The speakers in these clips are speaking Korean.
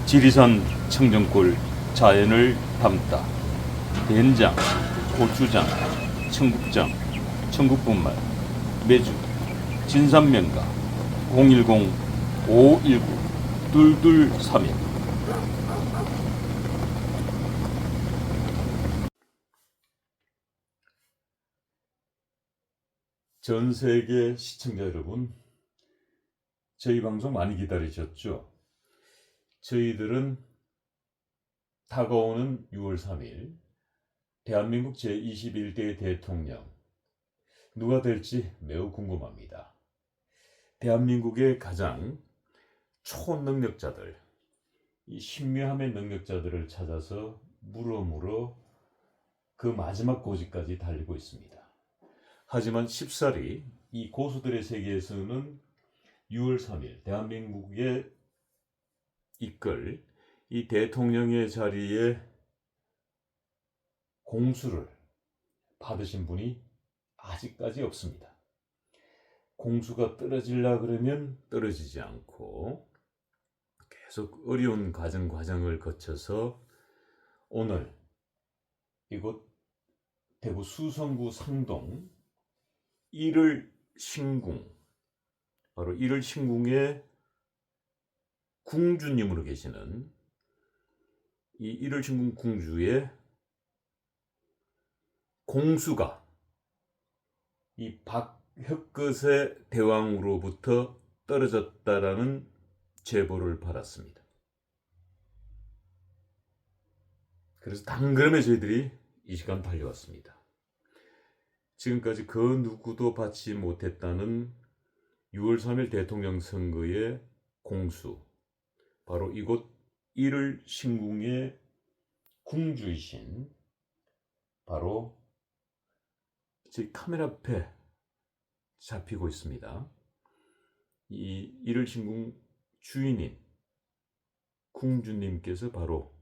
지리산 청정골 자연을 담다 된장, 고추장, 청국장, 청국분말, 매주, 진산면가 010-519-2231. 전 세계 시청자 여러분, 저희 방송 많이 기다리셨죠? 저희들은 다가오는 6월 3일 대한민국 제21대 대통령 누가 될지 매우 궁금합니다. 대한민국의 가장 초능력자들, 이 신묘함의 능력자들을 찾아서 물어 그 마지막 고지까지 달리고 있습니다. 하지만 쉽사리 이 고수들의 세계에서는 6월 3일 대한민국에 이끌 이 대통령의 자리에 공수를 받으신 분이 아직까지 없습니다. 공수가 떨어지려 그러면 떨어지지 않고 계속 어려운 과정을 거쳐서 오늘 이곳 대구 수성구 상동 1을 신궁, 바로 1을 신궁의 궁주님으로 계시는 이 1을 신궁 궁주의 공수가 이 박혁거세 대왕으로부터 떨어졌다라는 제보를 받았습니다. 그래서 단걸음에 저희들이 이 시간 달려왔습니다. 지금까지 그 누구도 받지 못했다는 6월 3일 대통령 선거의 공수, 바로 이곳 1을 신궁의 궁주이신 바로 제 카메라 앞에 잡히고 있습니다. 이 1을 신궁 주인인 궁주님께서 바로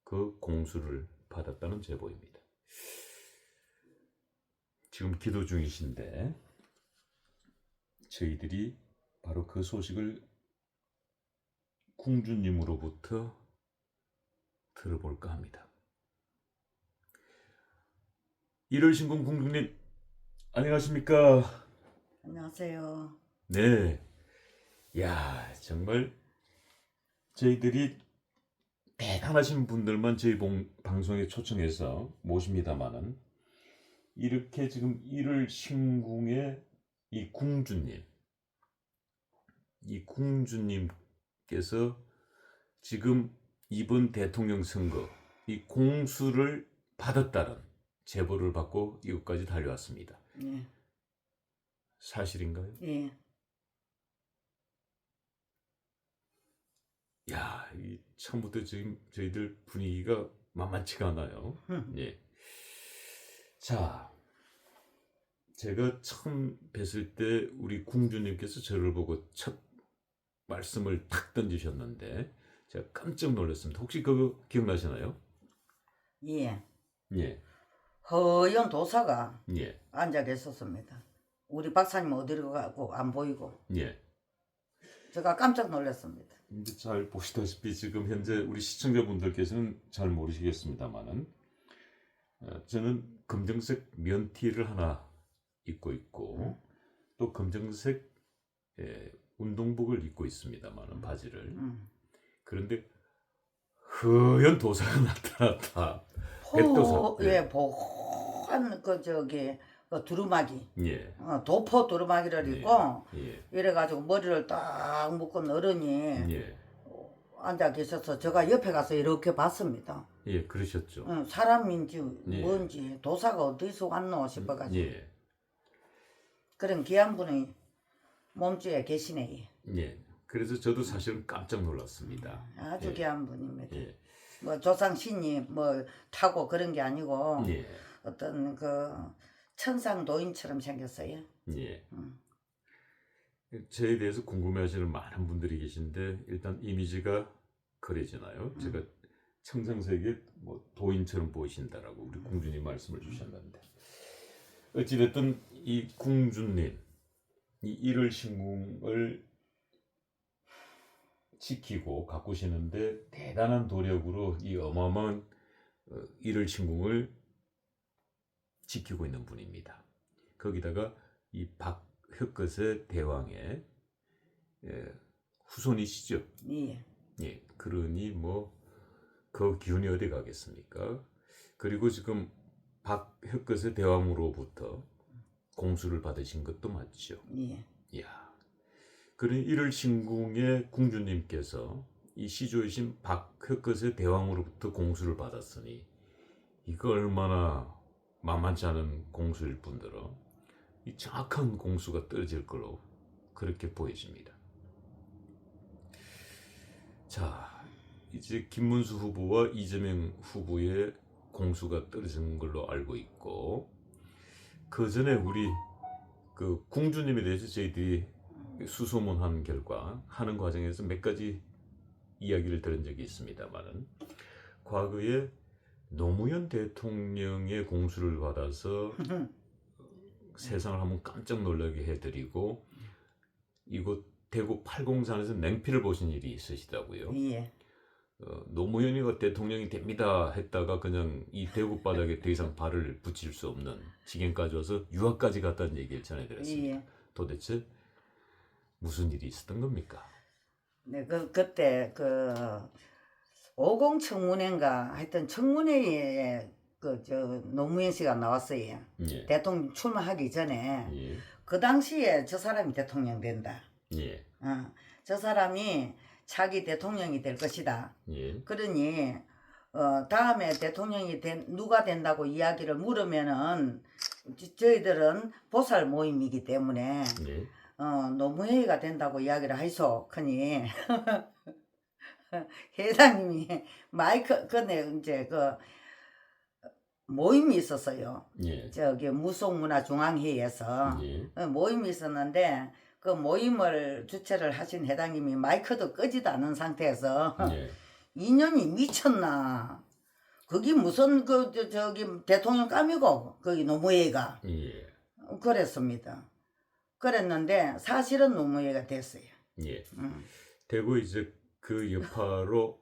그 공수를 받았다는 제보입니다. 지금 기도 중이신데 저희들이 바로 그 소식을 궁주님으로부터 들어볼까 합니다. 1월 신궁 궁주님, 안녕하십니까? 안녕하세요. 네. 야, 정말 저희들이 대단하신 분들만 저희 방송에 초청해서 모십니다만은 이렇게 지금 1월 신궁의 이 궁주님께서 지금 이번 대통령 선거 이 공수를 받았다는 제보를 받고 이곳까지 달려왔습니다. 예. 사실인가요? 예. 야, 이 처음부터 지금 저희들 분위기가 만만치가 않아요. 예. 자, 제가 처음 뵀을 때 우리 궁주님께서 저를 보고 첫 말씀을 탁 던지셨는데 제가 깜짝 놀랐습니다. 혹시 그거 기억나시나요? 예. 예. 허연 도사가 예. 앉아 계셨습니다. 우리 박사님 어디로 가고 안 보이고. 예. 제가 깜짝 놀랐습니다. 이제 잘 보시다시피 지금 현재 우리 시청자분들께서는 잘 모르시겠습니다만은 저는 검정색 면티를 하나 입고 있고 또 검정색 운동복을 입고 있습니다만은 바지를. 그런데 허연 도사가 나타났다. 백도사. 예, 보한 그 두루마기. 예. 도포 두루마기를 예. 입고 예. 이래가지고 머리를 딱 묶은 어른이 예. 앉아 계셔서 제가 옆에 가서 이렇게 봤습니다. 예, 그러셨죠. 사람인지 예. 뭔지 도사가 어디서 왔노 싶어가지고. 예. 그런 귀한 분이 몸주에 계시네. 예. 그래서 저도 사실은 깜짝 놀랐습니다. 아주 예. 귀한 분입니다. 예. 뭐 조상 신이 뭐 타고 그런 게 아니고 예. 어떤 그 천상 노인처럼 생겼어요. 예. 저에 대해서 궁금해하시는 많은 분들이 계신데 일단 이미지가 그려지나요? 제가 청상세계 뭐 도인처럼 보이신다라고 우리 궁주님 말씀을 주셨는데 어찌됐든 이 궁주님 이 1월 신궁을 지키고 가꾸시는데 대단한 도력으로 이 어마어마한 일을 신궁을 지키고 있는 분입니다. 거기다가 이 박혁것의 대왕의 후손이시죠. 예. 예, 그러니 뭐 그 기운이 어디 가겠습니까? 그리고 지금 박혁것의 대왕으로부터 공수를 받으신 것도 맞죠. 예. 이야, 그러니 일을 신궁의 궁주님께서 이 시조이신 박혁것의 대왕으로부터 공수를 받았으니 이거 얼마나 만만치 않은 공수일 뿐더러 이 정확한 공수가 떨어질 걸로 그렇게 보여집니다. 자, 이제 김문수 후보와 이재명 후보의 공수가 떨어진 걸로 알고 있고, 그 전에 우리 그 궁주님에 대해서 저희들이 수소문한 결과 하는 과정에서 몇 가지 이야기를 들은 적이 있습니다만은, 과거에 노무현 대통령의 공수를 받아서 세상을 한번 깜짝 놀라게 해드리고 이곳 대구 팔공산에서 냉피를 보신 일이 있으시다고요. 예. 노무현이가 대통령이 됩니다 했다가 그냥 이 대구 바닥에 더 이상 발을 붙일 수 없는 지경까지 와서 유학까지 갔다는 얘기를 전해드렸습니다. 예. 도대체 무슨 일이 있었던 겁니까? 네, 그때 50 청문회인가 하여튼 청문회에 노무현 씨가 나왔어요. 예. 대통령 출마하기 전에 예. 그 당시에 저 사람이 대통령 된다. 예. 저 사람이 차기 대통령이 될 것이다. 예. 그러니 다음에 대통령이 누가 된다고 이야기를 물으면은 저희들은 보살 모임이기 때문에 예. 노무현이가 된다고 이야기를 하이소. 크니 회장님이 마이크 근데 이제 모임이 있었어요. 예. 저기 무속문화중앙회의에서 예. 모임이 있었는데 그 모임을 주최를 하신 회장님이 마이크도 끄지도 않은 상태에서 예. 인연이 미쳤나? 그게 무슨 저기 대통령 감이고 거기 노무현이가 예. 그랬습니다. 그랬는데 사실은 노무현이가 됐어요. 예. 대구 이제 그 여파로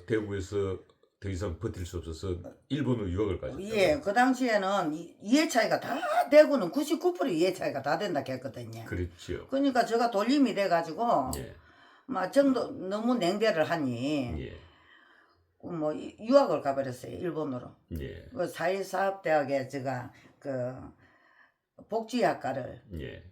대구에서 더 이상 버틸 수 없어서 일본으로 유학을 가셨다. 예, 그 당시에는 이해 차이가 다 대구는 99% 이해 차이가 다 된다 했거든요. 그렇죠. 그러니까 제가 돌림이 돼가지고 예. 막 정도 너무 냉대를 하니 예. 뭐 유학을 가버렸어요 일본으로. 예. 그 사회사업대학에 제가 복지학과를 예.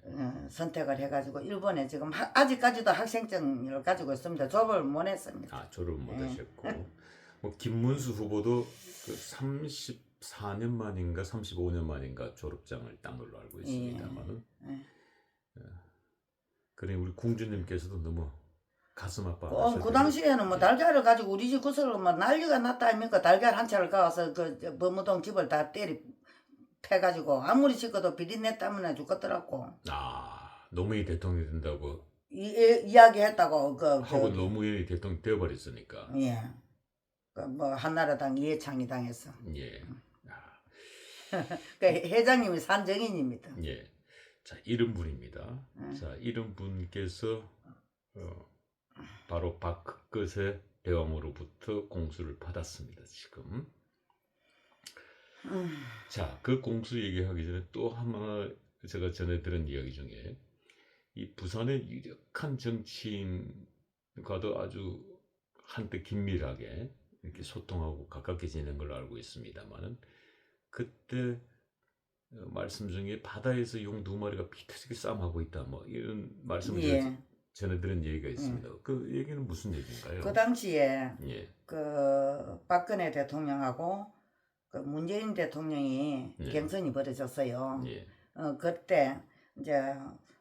선택을 해가지고 일본에 지금 아직까지도 학생증을 가지고 있습니다. 졸업을 못 했습니다. 아, 졸업 못 예. 하셨고. 뭐 김문수 후보도 그 34년 만인가 35년 만인가 졸업장을 딴 걸로 알고 있습니다만은. 예. 그래 우리 궁주님께서도 너무 가슴 아파. 그 당시에는 뭐 달걀을 가지고 우리 집 구석으로 뭐 난리가 났다 아닙니까? 달걀 한 차를 가서 범무동 집을 다 패가지고 아무리 짓고도 비린내 때문에 죽겠더라고. 아, 노무현이 대통령이 된다고 이야기했다고 하고 노무현이 대통령 되어버렸으니까. 예. 뭐 한나라당 이해창이 당해서. 예. 아, 그 회장님이 산정인입니다. 예. 자, 이런 분입니다. 자, 이런 분께서 바로 박흑것의 대왕으로부터 공수를 받았습니다. 지금. 자, 그 공수 얘기하기 전에 또 하나 제가 전에 들은 이야기 중에 이 부산의 유력한 정치인과도 아주 한때 긴밀하게 이렇게 소통하고 가깝게 지내는 걸로 알고 있습니다만은 그때 말씀 중에 바다에서 용 2마리가 피터지게 싸움하고 있다 뭐 이런 말씀을 예. 전에 들은 얘기가 있습니다. 그 얘기는 무슨 얘기인가요? 그 당시에 예. 박근혜 대통령하고 문재인 대통령이 예. 경선이 벌어졌어요. 예. 그때 이제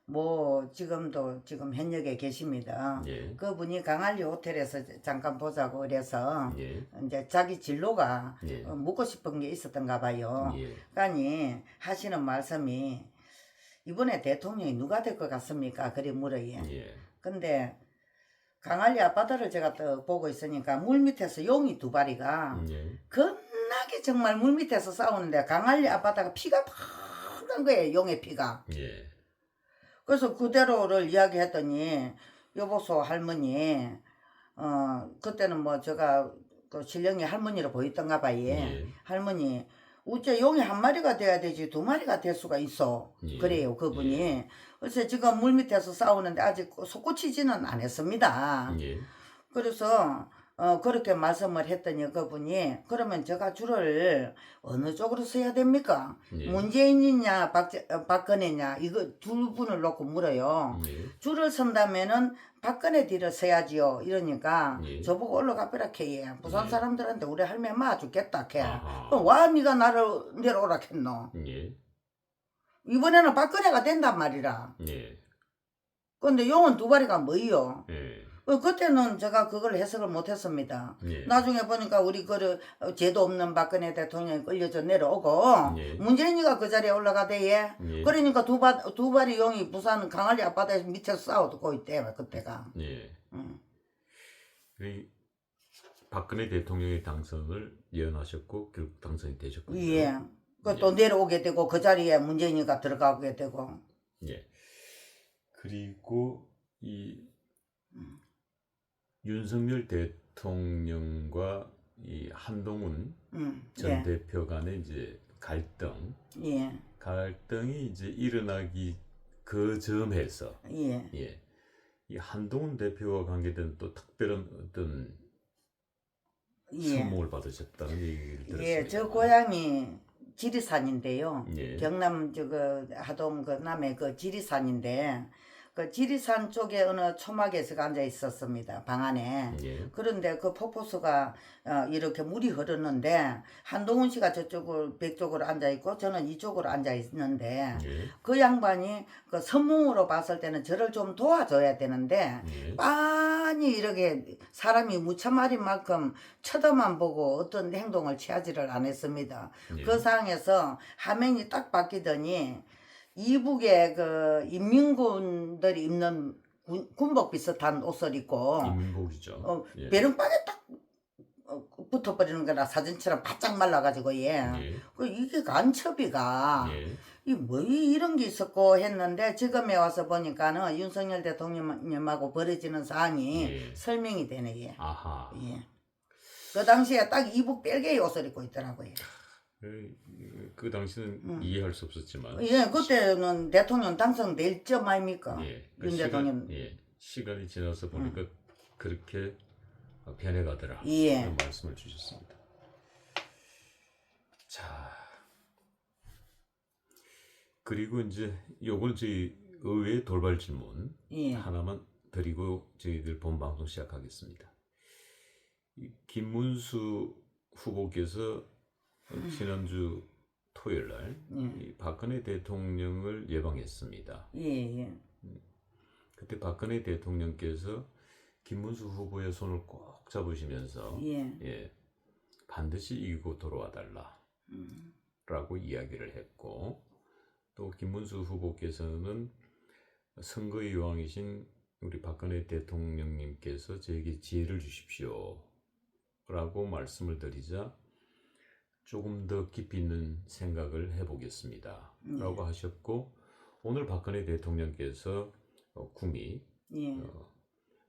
뭐 지금도 지금 현역에 계십니다. 예. 그분이 강한리 호텔에서 잠깐 보자고 그래서 예. 이제 자기 진로가 예. 묻고 싶은 게 있었던가 봐요. 예. 그러니 하시는 말씀이 이번에 대통령이 누가 될 것 같습니까? 그리 물어요. 예. 근데 강한리 앞바다를 제가 또 보고 있으니까 물 밑에서 용이 2마리가 예. 겁나게 정말 물 밑에서 싸우는데 강한리 앞바다가 피가 팍한 거예요. 용의 피가. 예. 그래서 그대로를 이야기했더니 여보소 할머니 그때는 뭐 제가 그 신령이 할머니로 보였던가 봐요. 예. 할머니 우째 용이 한 마리가 돼야 되지 두 마리가 될 수가 있어. 예. 그래요 그분이. 예. 그래서 지금 물 밑에서 싸우는데 아직 솟구치지는 않았습니다. 예. 그래서 그렇게 말씀을 했더니 그분이 그러면 제가 줄을 어느 쪽으로 서야 됩니까? 예. 문재인이냐 박근혜냐 이거 두 분을 놓고 물어요. 예. 줄을 선다면은 박근혜 뒤를 서야지요. 이러니까 예. 저보고 올라가 빼라 캐. 부산 예. 사람들한테 우리 할매 마 죽겠다 캐. 아하. 그럼 와 니가 나를 내려오라 했노. 예. 이번에는 박근혜가 된단 말이라. 예. 근데 용은 두 마리가 뭐이요? 예. 그때는 제가 그걸 해석을 못했습니다. 예. 나중에 보니까 우리 그 죄도 없는 박근혜 대통령이 끌려져 내려오고 예. 문재인이가 그 자리에 올라가대예. 예. 그러니까 두 발이 용이 부산 강아지 앞바다에서 밑에서 싸우고 있대 그때가. 예. 응. 이 박근혜 대통령의 당선을 예언하셨고 결국 당선이 되셨군요. 예. 또 내려오게 되고 그 자리에 문재인이가 들어가게 되고. 예. 그리고 이 윤석열 대통령과 이 한동훈 전 예. 대표 간의 이제 예. 갈등이 이제 일어나기 그 점에서 예. 예. 이 한동훈 대표와 관계된 또 특별한 어떤 예. 선몽을 받으셨다는 얘기를 들었습니다. 예. 저 고향이 지리산인데요. 예. 경남 하동 그 남해 그 지리산인데 그 지리산 쪽에 어느 초막에서 앉아 있었습니다. 방 안에. 예. 그런데 그 폭포수가 이렇게 물이 흐르는데 한동훈 씨가 저쪽을 백 쪽으로 앉아 있고 저는 이쪽으로 앉아 있는데 예. 그 양반이 그 선몽으로 봤을 때는 저를 좀 도와줘야 되는데 예. 빤히 이렇게 사람이 무참말인 만큼 쳐다만 보고 어떤 행동을 취하지를 않았습니다. 예. 그 상황에서 화면이 딱 바뀌더니 이북에 그 인민군들이 입는 군복 비슷한 옷을 입고 인민복이죠. 예. 배롱빵에 딱 붙어버리는 거라 사진처럼 바짝 말라가지고 예. 예. 이게 간첩이가 예. 이 뭐 이런 게 있었고 했는데 지금에 와서 보니까는 윤석열 대통령님하고 벌어지는 사안이 예. 설명이 되네. 예. 아하. 예. 그 당시에 딱 이북 벨기에 옷을 입고 있더라고요. 그 당시는 이해할 수 없었지만 예, 그때는 대통령 당선될 점 아닙니까? 예. 윤 대통령. 시간이 지나서 보니까 그렇게 변해가더라. 예. 그런 말씀을 주셨습니다. 자, 그리고 이제 요건 저희 의외의 돌발 질문 예. 하나만 드리고 저희들 본 방송 시작하겠습니다. 김문수 후보께서 지난주 토요일 날 이 박근혜 대통령을 예방했습니다. 예, 예. 그때 박근혜 대통령께서 김문수 후보의 손을 꼭 잡으시면서 예. 반드시 이기고 돌아와 달라 라고 이야기를 했고 또 김문수 후보께서는 선거의 여왕이신 우리 박근혜 대통령님께서 저에게 지혜를 주십시오 라고 말씀을 드리자 조금 더 깊이 있는 생각을 해보겠습니다 라고 하셨고 오늘 박근혜 대통령께서 구미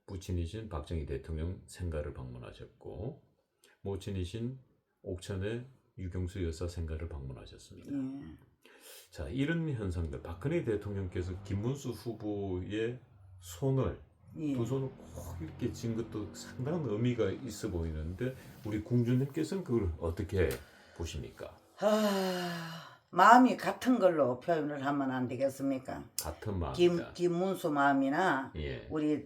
부친이신 박정희 대통령 생가를 방문하셨고 모친이신 옥천의 유경수 여사 생가를 방문하셨습니다. 자, 이런 현상들 박근혜 대통령께서 김문수 후보의 손을 두 손을 꼭 이렇게 쥔 것도 상당한 의미가 있어 보이는데 우리 궁주님께서는 그걸 어떻게 보십니까? 마음이 같은 걸로 표현을 하면 안 되겠습니까? 같은 마음이다. 김문수 마음이나 예. 우리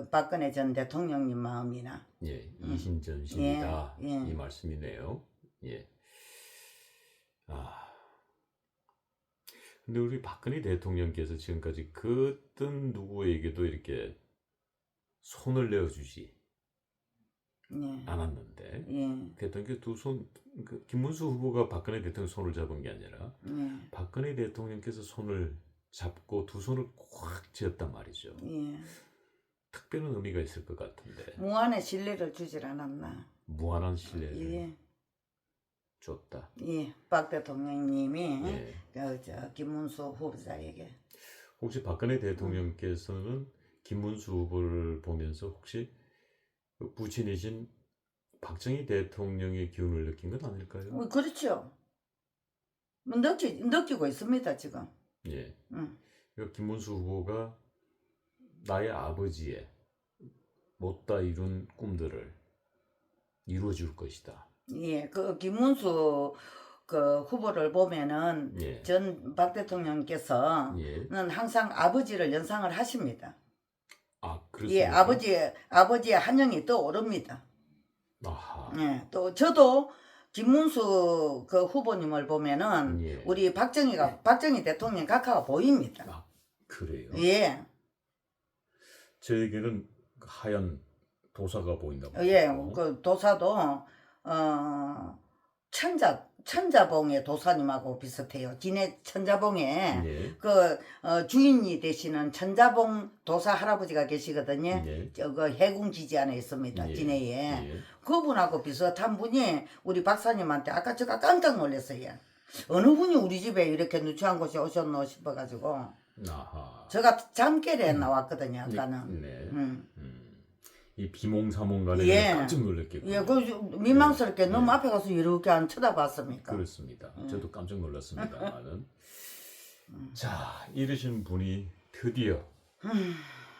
박근혜 전 대통령님 마음이나 이신전심이다 예. 이 말씀이네요. 예. 근데 우리 박근혜 대통령께서 지금까지 그 어떤 누구에게도 이렇게 손을 내어주지 않았는데 대통령께서 두 손, 김문수 후보가 박근혜 대통령 손을 잡은 게 아니라 박근혜 대통령께서 손을 잡고 두 손을 꽉 쥐었단 말이죠. 특별한 의미가 있을 것 같은데. 무한의 신뢰를 주질 않았나. 무한한 신뢰를 줬다. 박 대통령님이 김문수 후보자에게. 혹시 박근혜 대통령께서는 김문수 후보를 보면서 혹시 그 부친이신 박정희 대통령의 기운을 느낀 건 아닐까요? 그렇죠. 느끼고 있습니다 지금. 예. 응. 그러니까 김문수 후보가 나의 아버지의 못다 이룬 꿈들을 이루어줄 것이다. 예, 그 김문수 그 후보를 보면은 예. 전 박 대통령께서는 예. 항상 아버지를 연상을 하십니다. 아, 예, 그렇습니까? 아버지의 한영이 떠오릅니다. 아하. 예, 또 저도 김문수 그 후보님을 보면은 예. 우리 박정희 대통령 각하가 보입니다. 아, 그래요? 예, 저에게는 하얀 도사가 보인다고. 예, 그러고. 그 도사도 천자봉의 도사님하고 비슷해요. 진해 천자봉에 예. 주인이 되시는 천자봉 도사 할아버지가 계시거든요. 예. 그 해궁 지지 안에 있습니다. 예. 진해에. 예. 그분하고 비슷한 분이 우리 박사님한테 아까 제가 깜짝 놀랐어요. 어느 분이 우리 집에 이렇게 누추한 곳에 오셨노 싶어가지고 아하. 제가 잠결에 나왔거든요. 아까는. 네. 음. 이 비몽사몽간에 예. 깜짝 놀랐겠군요. 예, 그 민망스럽게 예. 너무 앞에 가서 이렇게 안 쳐다봤습니까? 그렇습니다. 저도 깜짝 놀랐습니다만은. 자, 이러신 분이 드디어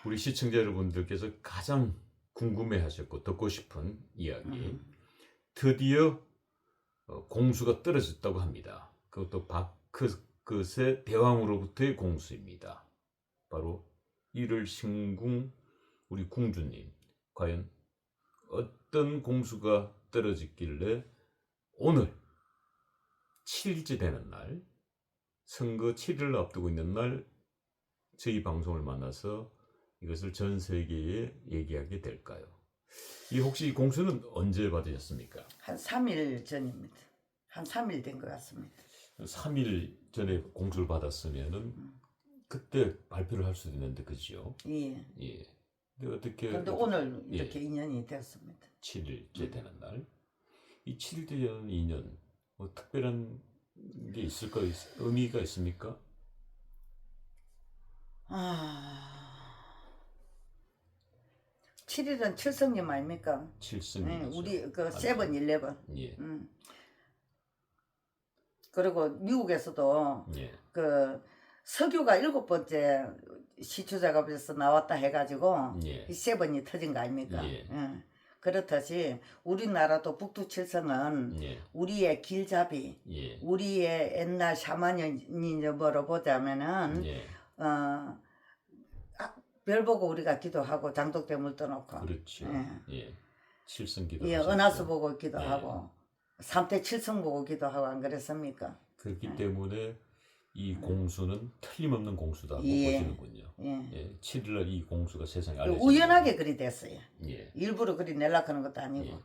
우리 시청자 여러분들께서 가장 궁금해하셨고 듣고 싶은 이야기. 드디어 공수가 떨어졌다고 합니다. 그것도 박크끝의 대왕으로부터의 공수입니다. 바로 이를 신궁 우리 궁주님, 과연 어떤 공수가 떨어졌길래 오늘 7일째 되는 날, 선거 7일을 앞두고 있는 날 저희 방송을 만나서 이것을 전 세계에 얘기하게 될까요? 이 혹시 이 공수는 언제 받으셨습니까? 한 3일 전입니다. 한 3일 된 것 같습니다. 3일 전에 공수를 받았으면은 그때 발표를 할 수도 있는데 그죠? 예. 예. 근데 어떻게? 그런데 오늘 예. 이렇게 인연이 되었습니다. 7일째 되는 날. 이 7일 되는 2년 뭐 특별한 게 있을까? 의미가 있습니까? 7일은 칠성님 아닙니까? 칠승이죠. 예, 우리 그 세븐일레븐. 예. 그리고 미국에서도 예. 그 석유가 7번째 시추 작업에서 나왔다 해가지고 예. 이 세븐이 터진 거 아닙니까? 예. 그렇듯이 우리나라도 북두칠성은 예. 우리의 길잡이, 예. 우리의 옛날 샤머니즘으로 보자면은 예. 별 보고 우리가 기도하고 장독대 물 떠놓고 그렇죠. 예. 예. 칠성기도. 예, 은하수 보고 기도하고 예. 3대 칠성 보고 기도하고 안 그랬습니까? 그렇기 때문에 이 공수는 틀림없는 공수다고 예. 보시는군요. 예. 예. 7일날 이 공수가 세상에 알려져. 우연하게 그리 됐어요. 예. 일부러 그리 내려고 하는 것도 아니고. 예.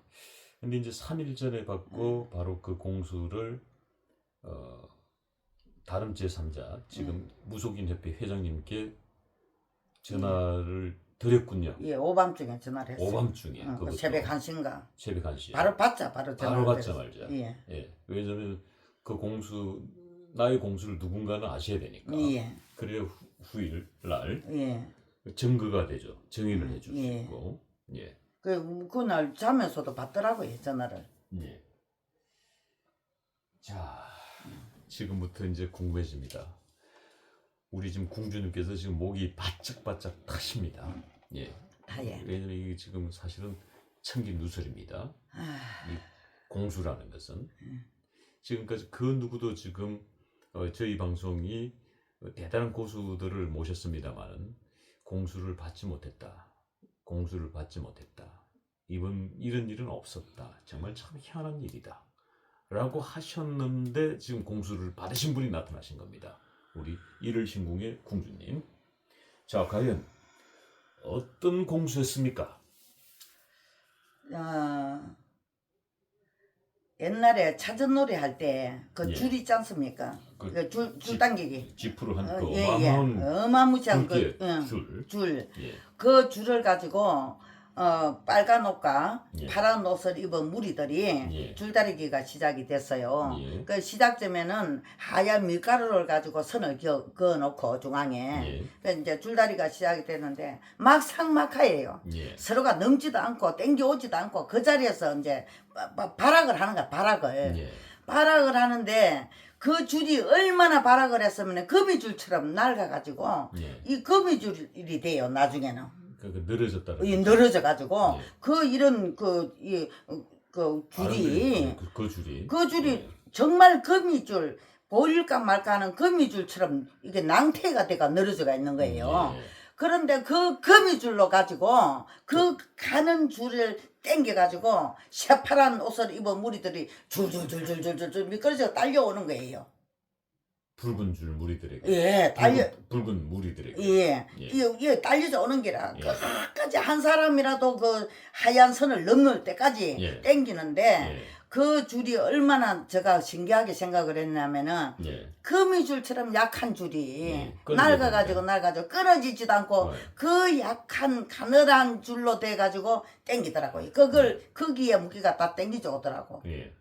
근데 이제 3일 전에 받고 바로 그 공수를 다른 제3자 지금 무속인 협회 회장님께 전화를 드렸군요. 예, 오밤중에 전화를 했어요. 오밤중에 그 그것도 새벽 1시인가. 새벽 1시 바로 받자 바로 전화. 바로 받자마자. 예. 예. 왜냐면 그 공수 나의 공수를 누군가는 아셔야 되니까. 예. 그래야 후일 날 예. 증거가 되죠. 증인을 해줄 수 예. 있고. 예. 그날 자면서도 받더라고요 전화를. 예. 자, 지금부터 이제 궁금해집니다. 우리 지금 궁주님께서 지금 목이 바짝바짝 타십니다. 예. 다예. 왜냐면 이게 지금 사실은 천기 누설입니다. 이 공수라는 것은 지금까지 그 누구도 지금 저희 방송이 대단한 고수들을 모셨습니다만은 공수를 받지 못했다. 공수를 받지 못했다. 이런 일은 없었다. 정말 참 희한한 일이다. 라고 하셨는데 지금 공수를 받으신 분이 나타나신 겁니다. 우리 일을신궁의 궁주님. 자, 과연 어떤 공수였습니까? 옛날에 차전놀이 할 때 그 예. 줄 있지 않습니까? 그 줄 당기기. 지프로 한 그 예, 어마어마한 어마무시한 굵게 그 줄. 줄. 예. 그 줄을 가지고 빨간 옷과 예. 파란 옷을 입은 무리들이 예. 줄다리기가 시작이 됐어요. 예. 그 시작점에는 하얀 밀가루를 가지고 선을 그어놓고 중앙에 예. 그 이제 줄다리가 시작이 되는데 막상막하예요. 예. 서로가 넘지도 않고 땡겨오지도 않고 그 자리에서 이제 발악을 하는 거야. 발악을. 예. 발악을 하는데 그 줄이 얼마나 발악을 했으면 거미줄처럼 낡아가지고 예. 이 거미줄이 돼요. 나중에는. 그러니까 늘어졌다는 이 거죠. 늘어져가지고 예. 그 이런 그 줄이 그 줄이 그 줄이 예. 정말 거미줄 보일까 말까 하는 거미줄처럼 이게 낭태가 돼가 늘어져가 있는 거예요. 예. 그런데 그 거미줄로 가지고 그 가는 줄을 땡겨가지고 새파란 옷을 입은 무리들이 줄줄줄줄줄줄 미끄러져 딸려오는 거예요. 붉은 줄 무리들에게. 예, 붉은 무리들에게. 예, 예. 이게 딸려져 오는 게라 예. 끝까지 한 사람이라도 그 하얀 선을 넘을 때까지 예. 땡기는데 예. 그 줄이 얼마나 제가 신기하게 생각을 했냐면은 예. 거미줄처럼 약한 줄이 예. 낡아가지고 끊어지지도 않고 예. 그 약한 가늘한 줄로 돼가지고 땡기더라고요. 그걸 거기에 무게가 다 땡기져 오더라고. 예.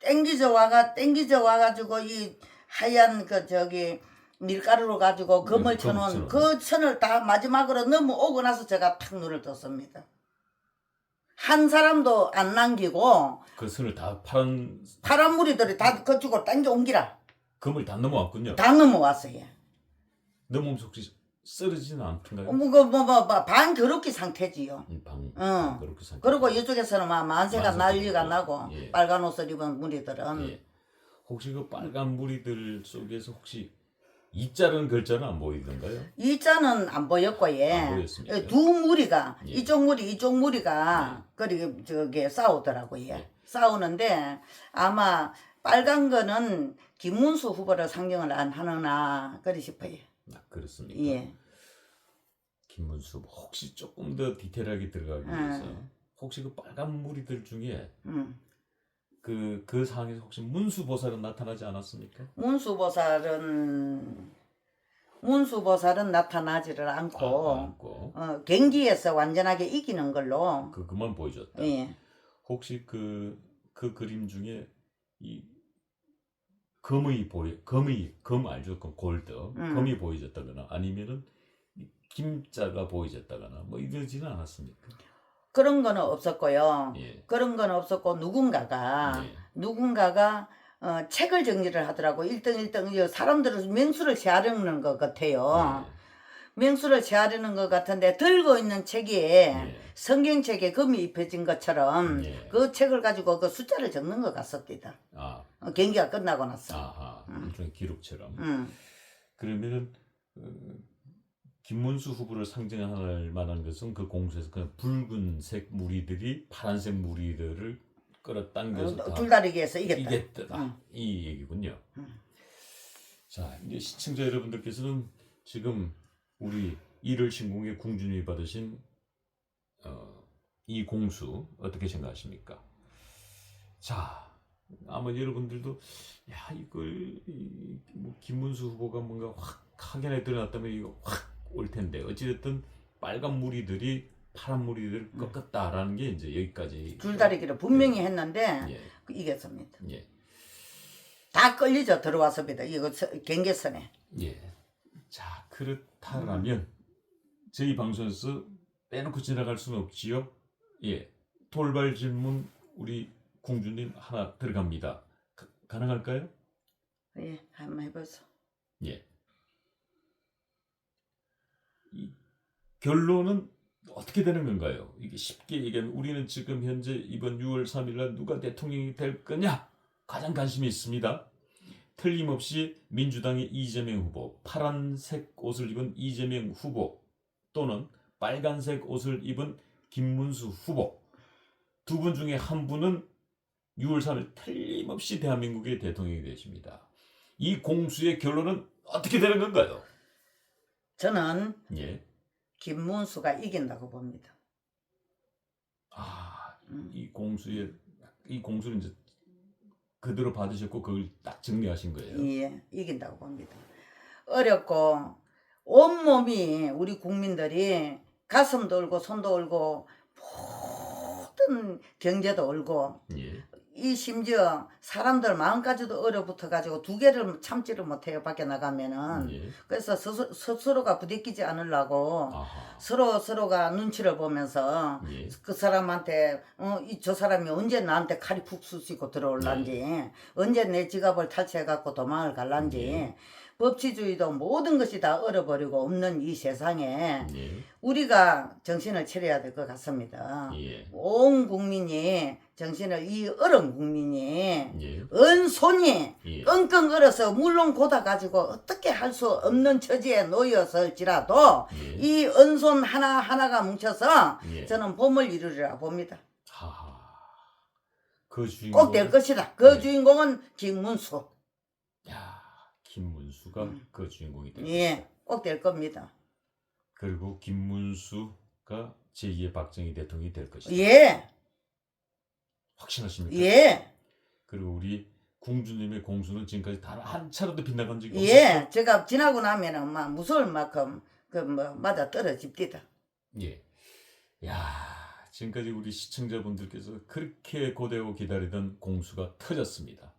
땡기져 와가지고 이 하얀 그 저기 밀가루로 가지고 금을 쳐놓은 그 천을 다 마지막으로 넘어오고 나서 제가 탁 눈을 떴습니다. 한 사람도 안 남기고 그 선을 다 파란 무리들이 다 그쪽으로 당겨 옮기라. 금을 다 넘어왔군요. 다 넘어왔어요. 넘어오면서 혹시 쓰러지는 않던가요? 반 그렇게 상태지요. 방 그렇게 상태. 그리고 이쪽에서는 막 만세가 난리가 예. 나고 예. 빨간 옷을 입은 무리들은 예. 혹시 그 빨간 무리들 속에서 혹시 이자는 글자는 안 보이던가요? 이자는 안 보였고 안 보였습니까? 두 무리가 예. 이쪽 무리가 그리고 저기 싸우더라고요. 예. 싸우는데 아마 빨간 거는 김문수 후보를 상정을 안 하느나 그리 싶어요. 그렇습니까? 예. 김문수 혹시 조금 더 디테일하게 들어가기 위해서 혹시 그 빨간 무리들 중에 그 상황에서 혹시 문수보살은 나타나지 않았습니까? 문수보살은 나타나지를 않고, 않고. 경기에서 완전하게 이기는 걸로. 그것만 보여줬다. 예. 혹시 그 그림 중에 이 검 알죠? 그 골드 검이 보여졌다거나 아니면은 김자가 보여졌다거나 뭐 이러지는 않았습니까? 그런 거는 없었고요. 예. 그런 건 없었고 누군가가 책을 정리를 하더라고. 1등 사람들을 명수를 세하려는 것 같아요. 예. 명수를 세하려는 것 같은데 들고 있는 책에 성경책에 금이 입혀진 것처럼 그 책을 가지고 그 숫자를 적는 것 같습니다. 경기가 끝나고 나서. 아하, 일종의 기록처럼. 그러면은 김문수 후보를 상징할 만한 것은 그 공수에서 그 붉은색 무리들이 파란색 무리들을 끌어당겨서 줄다리기에서 이겼다. 이 얘기군요. 자, 이제 시청자 여러분들께서는 지금 우리 일월 신공의 궁준이 받으신 이 공수 어떻게 생각하십니까? 자, 아마 여러분들도 야 이걸 뭐 김문수 후보가 뭔가 확 확연하게 드러났다면 이거 확 올 텐데 어찌됐든 빨간 무리들이 파란 무리들을 꺾었다라는 게 이제 여기까지 줄다리기를 분명히 했는데 이겼습니다. 예. 다 끌리죠. 들어왔습니다. 이거 경계선에. 예. 자, 그렇다라면 저희 방송에서 빼놓고 지나갈 수는 없지요. 예. 돌발 질문 우리 공주님 하나 들어갑니다. 가능할까요? 예, 한번 해보세요. 예. 이 결론은 어떻게 되는 건가요? 이게 쉽게 얘기하면 우리는 지금 현재 이번 6월 3일 날 누가 대통령이 될 거냐 가장 관심이 있습니다. 틀림없이 민주당의 이재명 후보, 파란색 옷을 입은 이재명 후보 또는 빨간색 옷을 입은 김문수 후보 두 분 중에 한 분은 6월 3일 틀림없이 대한민국의 대통령이 되십니다. 이 공수의 결론은 어떻게 되는 건가요? 저는 예. 김문수가 이긴다고 봅니다. 이 공수를 이제 그대로 받으셨고 그걸 딱 정리하신 거예요. 예, 이긴다고 봅니다. 어렵고 온몸이 우리 국민들이 가슴도 울고 손도 울고 모든 경제도 울고 예. 이 심지어 사람들 마음까지도 얼어붙어 가지고 두 개를 참지를 못해요 밖에 나가면은. 예. 그래서 스스로가 부대끼지 않으려고 아하. 서로가 눈치를 보면서 예. 그 사람한테 저 사람이 언제 나한테 칼이 푹 쑤시고 들어올란지 언제 내 지갑을 탈취해 갖고 도망을 갈란지 법치주의도 모든 것이 다 얼어버리고 없는 이 세상에 예. 우리가 정신을 차려야 될 것 같습니다. 예. 온 국민이 정신을 이 어른 국민이 예. 은손이 예. 끙끙 얼어서 물론 고다 가지고 어떻게 할 수 없는 처지에 놓였을지라도 예. 이 은손 하나하나가 뭉쳐서 예. 저는 봄을 이루리라 봅니다. 하하. 그 주인공. 꼭 될 것이다. 그 예. 주인공은 김문수. 야, 김문수가 그 주인공이 될 예, 것이다. 꼭 될 겁니다. 그리고 김문수가 제2의 박정희 대통령이 될 것이다. 예, 확신하십니까? 예, 그리고 우리 공주님의 공수는 지금까지 단 한 차례도 빗나간 적이 없었죠. 예. 제가 지나고 나면은 막 무서울 만큼 맞아 떨어집디다. 예. 야, 지금까지 우리 시청자분들께서 그렇게 고대하고 기다리던 공수가 터졌습니다.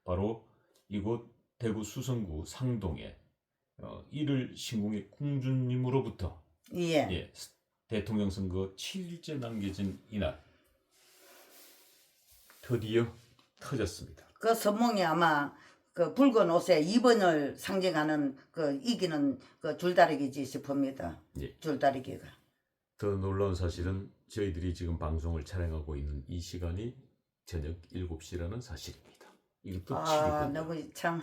바로 이곳 대구 수성구 상동에 이를 신궁의 공주님으로부터 예. 예, 대통령 선거 7일째 남겨진 이날 드디어 터졌습니다. 그 선몽이 아마 그 붉은 옷에 2번을 상징하는 그 이기는 그 줄다리기지 싶습니다. 예. 줄다리기가. 더 놀라운 사실은 저희들이 지금 방송을 촬영하고 있는 이 시간이 저녁 7시라는 사실입니다. 이것도 아, 7이군요. 너무 참.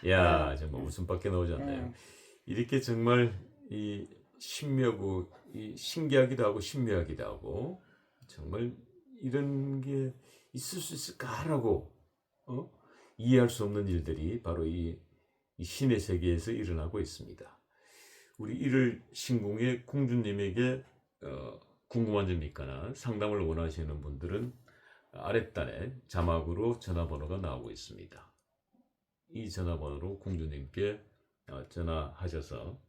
야, 정말 웃음밖에 나오지 않나요? 네. 이렇게 정말 이 신묘하고 이 신기하기도 하고 신묘하기도 하고 정말 이런 게 있을 수 있을까라고 이해할 수 없는 일들이 바로 이 신의 세계에서 일어나고 있습니다. 우리 이를 신궁의 공주님에게 궁금한 점이 있거나 상담을 원하시는 분들은 아랫단에 자막으로 전화번호가 나오고 있습니다. 이 전화번호로 공주님께 전화하셔서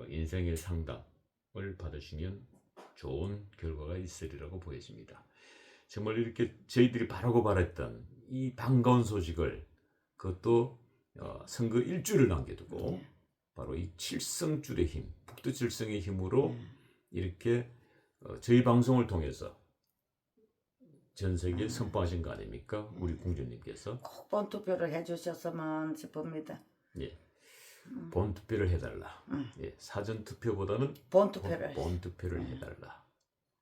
인생의 상담을 받으시면 좋은 결과가 있으리라고 보여집니다. 정말 이렇게 저희들이 바라고 바랬던 이 반가운 소식을 그것도 선거 일주를 남겨두고 바로 이 칠성줄의 힘, 북두칠성의 힘으로 이렇게 저희 방송을 통해서 전 세계에 선포하신 거 아닙니까? 우리 공주님께서. 꼭 본투표를 해주셨으면 싶습니다. 예. 본투표를 해달라. 예. 사전투표보다는 본투표를. 본투표를 해달라.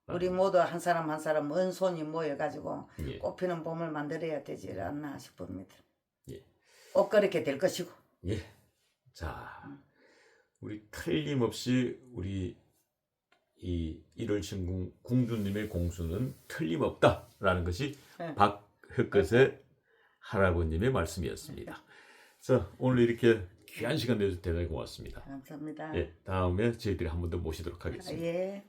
우리 모두 한 사람 한 사람 은손이 모여가지고 예. 꽃피는 봄을 만들어야 되지 않나 싶습니다. 예. 꼭 그렇게 될 것이고. 예. 자, 우리 틀림없이 우리 이 일월신궁 공주님의 공수는 틀림없다라는 것이 네. 박흑것의 할아버님의 말씀이었습니다. 자, 오늘 이렇게 귀한 시간 내주셔서 대단히 고맙습니다. 감사합니다. 예, 다음에 저희들이 한 번 더 모시도록 하겠습니다. 예.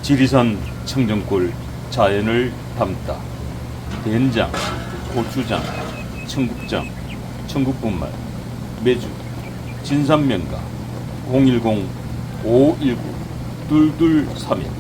지리산 청정골 자연을 담다 된장, 고추장, 청국장, 청국분말, 매주, 진산면가 010-519-2231